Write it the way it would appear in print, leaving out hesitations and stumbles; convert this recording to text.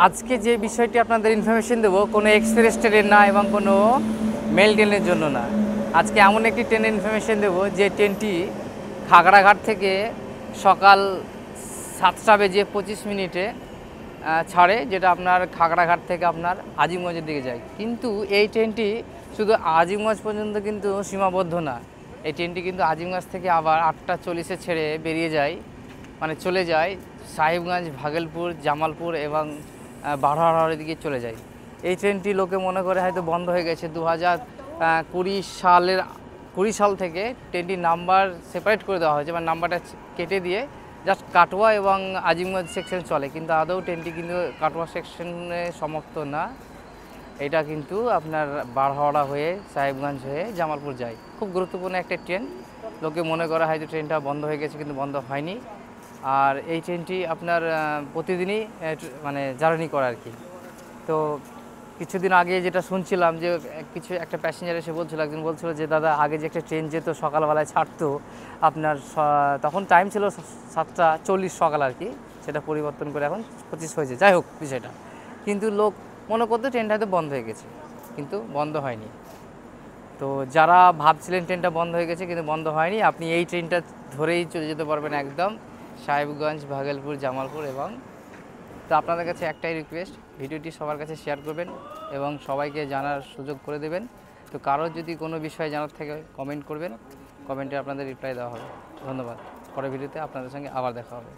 আজকে যে বিষয়টি আপনাদের ইনফরমেশন দেবো কোনো এক্সপ্রেস ট্রেনের না এবং কোনো মেল ট্রেনের জন্য না। আজকে এমন একটি ট্রেনের ইনফরমেশন দেবো যে ট্রেনটি খাগড়াঘাট থেকে সকাল 7:25 ছাড়ে, যেটা আপনার খাগড়াঘাট থেকে আপনার আজিমগঞ্জের দিকে যায়। কিন্তু এই ট্রেনটি শুধু আজিমগঞ্জ পর্যন্ত কিন্তু সীমাবদ্ধ না। এই ট্রেনটি কিন্তু আজিমগঞ্জ থেকে আবার 8:40 ছেড়ে বেরিয়ে যায়, মানে চলে যায় সাহেবগঞ্জ, ভাগলপুর, জামালপুর এবং বারোয়ার দিকে চলে যায়। এই ট্রেনটি লোকে মনে করে হয়তো বন্ধ হয়ে গেছে। 2020 সাল থেকে ট্রেনটির নাম্বার সেপারেট করে দেওয়া হয়েছে, মানে নাম্বারটা কেটে দিয়ে জাস্ট কাটোয়া এবং আজিমগঞ্জ সেকশন চলে, কিন্তু আদৌ ট্রেনটি কিন্তু কাটোয়া সেকশনে সমাপ্ত না। এটা কিন্তু আপনার বারহাওড়া হয়ে সাহেবগঞ্জ হয়ে জামালপুর যায়। খুব গুরুত্বপূর্ণ একটা ট্রেন। লোকে মনে করে হয়তো ট্রেনটা বন্ধ হয়ে গেছে, কিন্তু বন্ধ হয়নি। আর এই ট্রেনটি আপনার প্রতিদিনই মানে জার্নি করে আর কি। তো কিছুদিন আগে যেটা শুনছিলাম যে একটা প্যাসেঞ্জার এসে বলছিল, একজন বলছিল যে দাদা আগে যে একটা ট্রেন যেত সকালবেলায় ছাড়তো আপনার, তখন টাইম ছিল 7:40 সকাল আর কি, সেটা পরিবর্তন করে এখন 25 হয়েছে। যাই হোক বিষয়টা, কিন্তু লোক মনে করতো ট্রেনটা হয়তো বন্ধ হয়ে গেছে, কিন্তু বন্ধ হয়নি। তো যারা ভাবছিলেন ট্রেনটা বন্ধ হয়ে গেছে কিন্তু বন্ধ হয়নি, আপনি এই ট্রেনটা ধরেই চলে যেতে পারবেন একদম সাহেবগঞ্জ, ভাগলপুর, জামালপুর। এবং তো আপনাদের কাছে একটাই রিকোয়েস্ট, ভিডিওটি সবার কাছে শেয়ার করবেন এবং সবাইকে জানার সুযোগ করে দেবেন। তো কারোর যদি কোনো বিষয়ে জানার থাকে কমেন্ট করবেন, কমেন্টে আপনাদের রিপ্লাই দেওয়া হবে। ধন্যবাদ। পরের ভিডিওতে আপনাদের সঙ্গে আবার দেখা হবে।